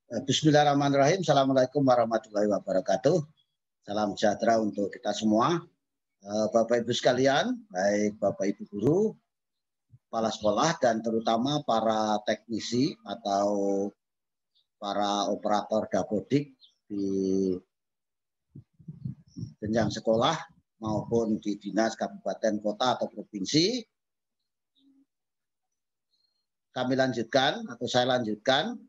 Bismillahirrahmanirrahim. Assalamualaikum warahmatullahi wabarakatuh. Salam sejahtera untuk kita semua. Bapak Ibu sekalian, baik Bapak Ibu guru, kepala sekolah, dan terutama para teknisi atau para operator dapodik di jenjang sekolah maupun di dinas kabupaten, kota, atau provinsi. Saya lanjutkan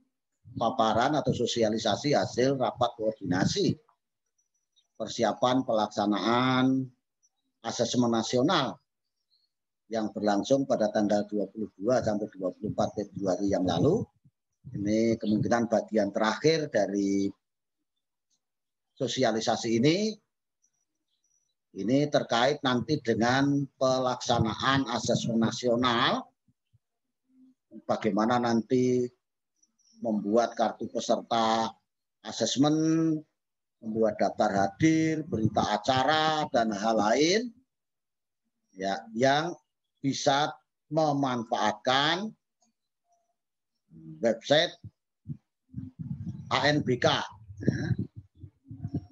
paparan atau sosialisasi hasil rapat koordinasi persiapan pelaksanaan asesmen nasional yang berlangsung pada tanggal 22 sampai 24 Februari yang lalu. Ini kemungkinan bagian terakhir dari sosialisasi ini. Ini terkait nanti dengan pelaksanaan asesmen nasional, bagaimana nanti membuat kartu peserta asesmen, membuat daftar hadir, berita acara, dan hal lain ya, yang bisa memanfaatkan website ANBK.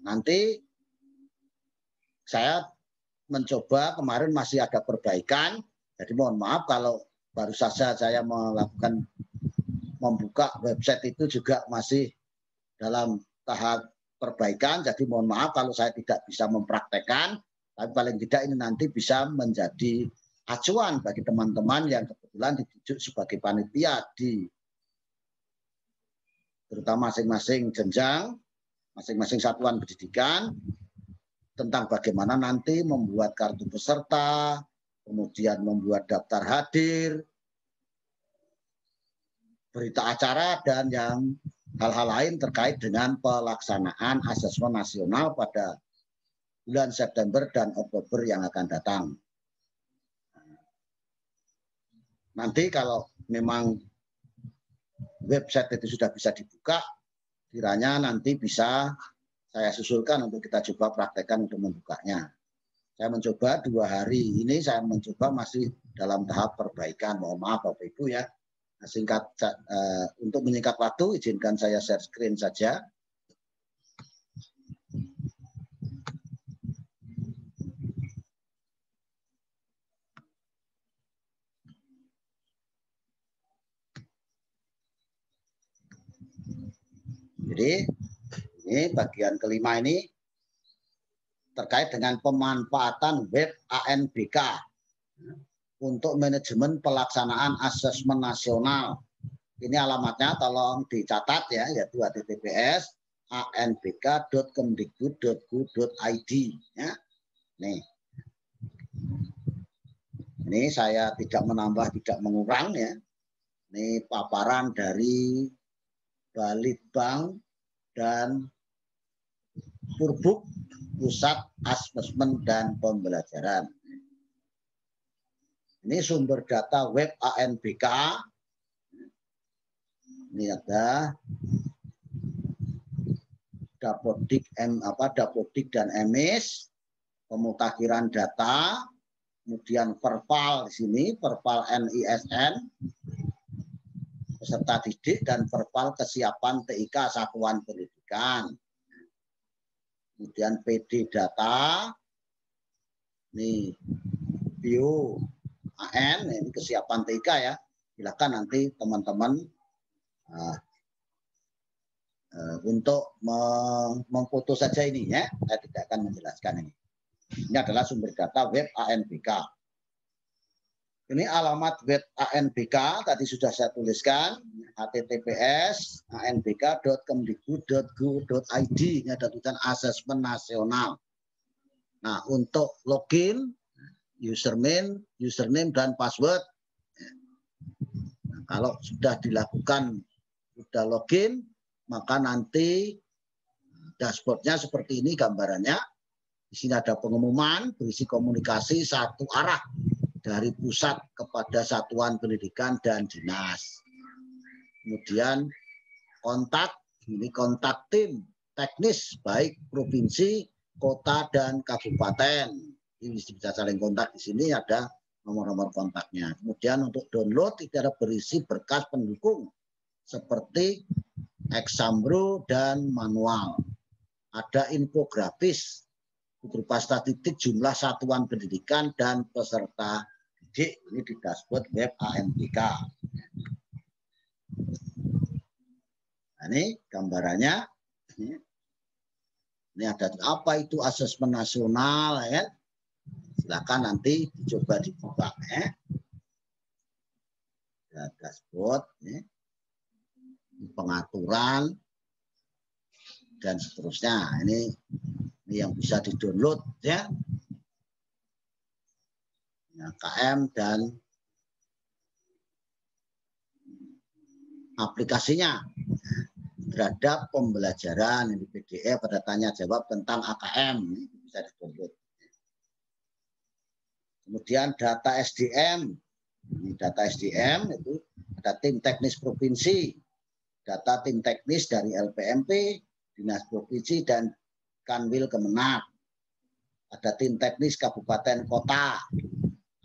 Nanti saya mencoba, kemarin masih ada perbaikan, jadi mohon maaf kalau baru saja saya melakukan membuka website itu juga masih dalam tahap perbaikan, jadi mohon maaf kalau saya tidak bisa mempraktekkan, tapi paling tidak ini nanti bisa menjadi acuan bagi teman-teman yang kebetulan ditunjuk sebagai panitia di terutama masing-masing jenjang, masing-masing satuan pendidikan, tentang bagaimana nanti membuat kartu peserta, kemudian membuat daftar hadir, berita acara, dan yang hal-hal lain terkait dengan pelaksanaan asesmen nasional pada bulan September dan Oktober yang akan datang. Nanti kalau memang website itu sudah bisa dibuka, kiranya nanti bisa saya susulkan untuk kita coba praktekkan untuk membukanya. Saya mencoba 2 hari ini, saya mencoba masih dalam tahap perbaikan. Mohon maaf Bapak Ibu ya. Untuk menyingkat waktu, izinkan saya share screen saja. Jadi ini bagian kelima ini terkait dengan pemanfaatan web ANBK untuk manajemen pelaksanaan asesmen nasional. Ini alamatnya tolong dicatat ya, yaitu https://anbk.kemdikbud.go.id ya. Nih. Ini saya tidak menambah, tidak mengurang ya. Ini paparan dari Balitbank dan Purbuk, Pusat Asesmen dan Pembelajaran. Ini sumber data web ANBK. Ini ada Dapodik dan EMIS, pemutakhiran data, kemudian Perpal di sini, Perpal NISN, peserta didik, dan Perpal kesiapan TIK satuan pendidikan. Kemudian PD data, ini bio AN, ini kesiapan TIK ya. Silakan nanti teman-teman untuk memfoto saja ini ya. Saya tidak akan menjelaskan ini. Ini adalah sumber data web ANBK. Ini alamat web ANBK tadi sudah saya tuliskan, https://anbk.kemdikbud.go.id. Ini ada tulisan asesmen nasional. Nah, untuk login, username dan password. Nah, kalau sudah dilakukan, sudah login, maka nanti dashboardnya seperti ini gambarannya. Di sini ada pengumuman berisi komunikasi satu arah dari pusat kepada satuan pendidikan dan dinas. Kemudian kontak, ini kontak tim teknis baik provinsi, kota, dan kabupaten. Ini bisa saling kontak, di sini ada nomor-nomor kontaknya. Kemudian untuk download tidak ada berisi berkas pendukung seperti Exambro dan manual. Ada infografis berupa statistik jumlah satuan pendidikan dan peserta didik. Ini di dashboard web AMDK. Nah, ini gambarannya. Ini ada apa itu asesmen nasional, ya. Silakan nanti dicoba dibuka, ya. Ada dashboard, ya. Pengaturan dan seterusnya. Ini yang bisa di-download, ya. KM dan aplikasinya terhadap pembelajaran di PDF pada tanya jawab tentang AKM, ini bisa di-download. Kemudian data SDM, ini data SDM itu ada tim teknis provinsi, data tim teknis dari LPMP, Dinas Provinsi dan Kanwil Kemenag, ada tim teknis kabupaten kota,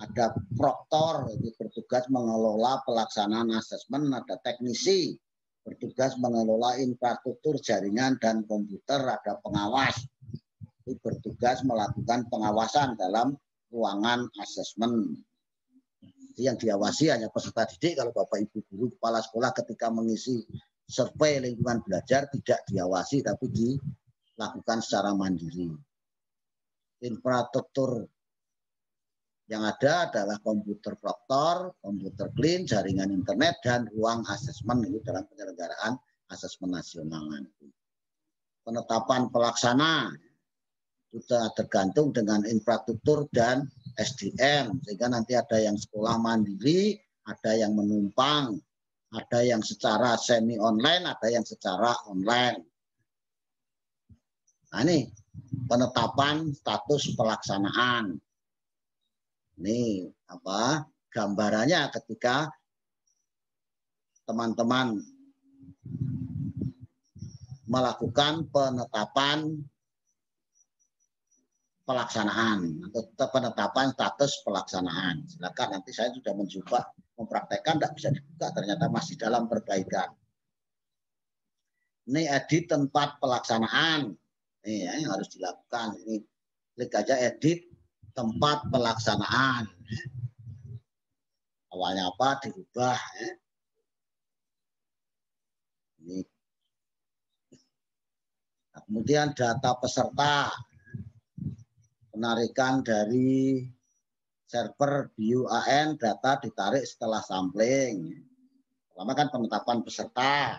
ada proktor itu bertugas mengelola pelaksanaan asesmen, ada teknisi bertugas mengelola infrastruktur jaringan dan komputer, ada pengawas itu bertugas melakukan pengawasan dalam ruangan asesmen. Yang diawasi hanya peserta didik. Kalau Bapak Ibu guru kepala sekolah ketika mengisi survei lingkungan belajar tidak diawasi tapi dilakukan secara mandiri. Infrastruktur yang ada adalah komputer proktor, komputer clean, jaringan internet, dan ruang asesmen itu dalam penyelenggaraan asesmen nasional nanti. Penetapan pelaksana sudah tergantung dengan infrastruktur dan SDM, sehingga nanti ada yang sekolah mandiri, ada yang menumpang, ada yang secara semi online, ada yang secara online. Nah, ini penetapan status pelaksanaan. Ini apa gambarannya ketika teman-teman melakukan penetapan pelaksanaan atau penetapan status pelaksanaan. Silakan, nanti saya sudah mencoba mempraktekkan, tidak bisa dibuka, ternyata masih dalam perbaikan. Ini edit tempat pelaksanaan. Ini ya, yang harus dilakukan. Ini klik aja edit tempat pelaksanaan. Awalnya apa dirubah. Ya. Ini. Nah, kemudian data peserta. Penarikan dari server BUAN, data ditarik setelah sampling. Pertama kan penetapan peserta.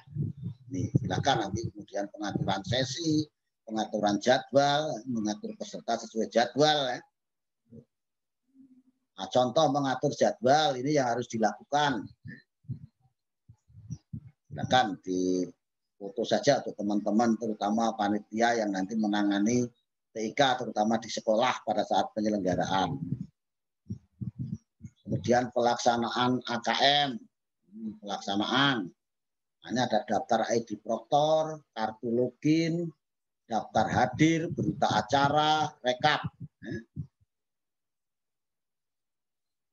Nih, silakan nanti kemudian pengaturan sesi, pengaturan jadwal, mengatur peserta sesuai jadwal. Ya. Nah, contoh mengatur jadwal ini yang harus dilakukan. Silakan di foto saja untuk teman-teman, terutama panitia yang nanti menangani TIK, terutama di sekolah pada saat penyelenggaraan. Kemudian pelaksanaan AKM, pelaksanaan. Ini ada daftar ID proktor, kartu login, daftar hadir, berita acara, rekap.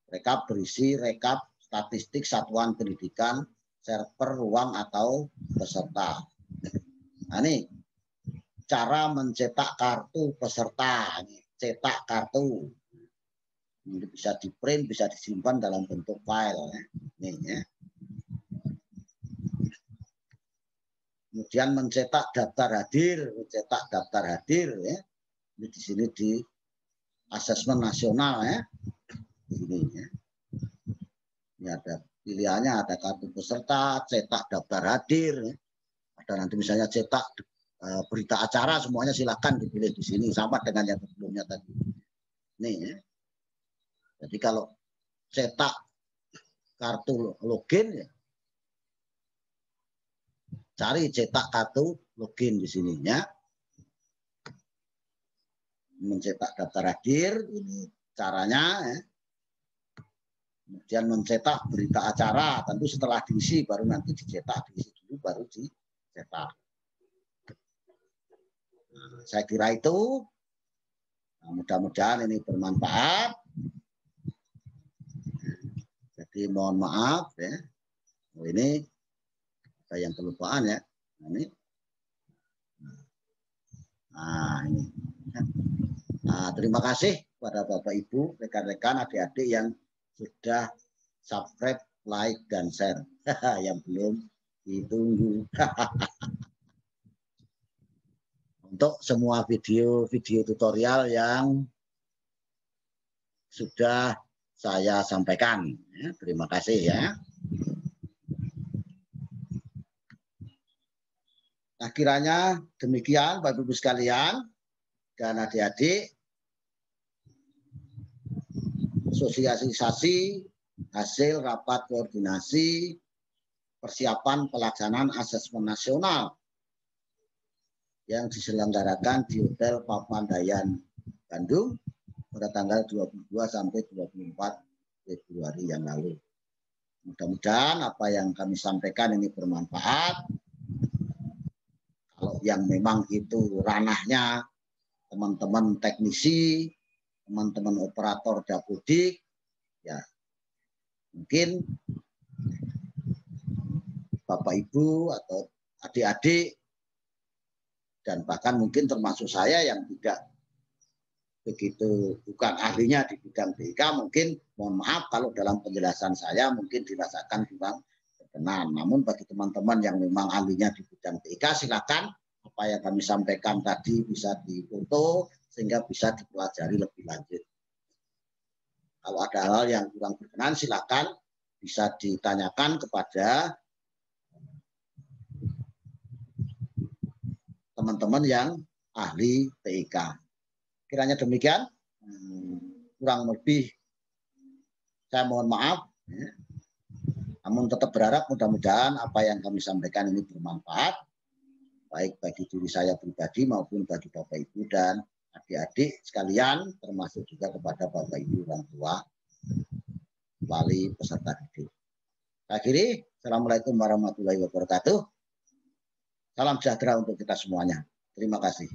Rekap berisi rekap statistik satuan pendidikan, server, ruang, atau peserta. Nah, ini cara mencetak kartu peserta. Cetak kartu. Ini bisa di-print, bisa disimpan dalam bentuk file. Ini, ya. Kemudian mencetak daftar hadir, mencetak daftar hadir. Ya. Ini di sini di asesmen nasional. Ya. Ini, ya. Ini ada pilihannya, ada kartu peserta, cetak daftar hadir. Ya. Ada nanti misalnya cetak berita acara, semuanya silakan dipilih di sini sama dengan yang sebelumnya tadi. Nih, ya. Jadi kalau cetak kartu login, ya, cari cetak kartu login di sininya. Mencetak daftar hadir, ini caranya. Ya. Kemudian mencetak berita acara, tentu setelah diisi baru nanti dicetak, diisi dulu baru dicetak. Nah, saya kira itu. Nah, mudah-mudahan ini bermanfaat. Jadi mohon maaf ya. Oh, ini ada yang kelupaan ya. ini. Nah, ini. Nah, terima kasih kepada Bapak Ibu, rekan-rekan, adik-adik yang sudah subscribe, like, dan share. Yang belum ditunggu. Untuk semua video tutorial yang sudah saya sampaikan. Ya, terima kasih ya. Nah, kiranya demikian Bapak Ibu sekalian dan adik-adik, sosialisasi hasil rapat koordinasi persiapan pelaksanaan asesmen nasional yang diselenggarakan di Hotel Papandayan Bandung pada tanggal 22 sampai 24 Februari yang lalu. Mudah-mudahan apa yang kami sampaikan ini bermanfaat. Kalau yang memang itu ranahnya teman-teman teknisi, teman-teman operator dapodik, ya mungkin Bapak Ibu atau adik-adik dan bahkan mungkin termasuk saya yang tidak begitu bukan ahlinya di bidang TIK, mungkin mohon maaf kalau dalam penjelasan saya mungkin dirasakan kurang berkenan. Namun bagi teman-teman yang memang ahlinya di bidang TIK, silakan apa yang kami sampaikan tadi bisa difoto sehingga bisa dipelajari lebih lanjut. Kalau ada hal yang kurang berkenan, silakan bisa ditanyakan kepada teman-teman yang ahli TIK. Kiranya demikian, kurang lebih saya mohon maaf. Namun tetap berharap mudah-mudahan apa yang kami sampaikan ini bermanfaat, baik bagi diri saya pribadi maupun bagi Bapak Ibu dan adik-adik sekalian, termasuk juga kepada Bapak Ibu orang tua, wali peserta didik. Akhiri, Assalamualaikum warahmatullahi wabarakatuh. Salam sejahtera untuk kita semuanya. Terima kasih.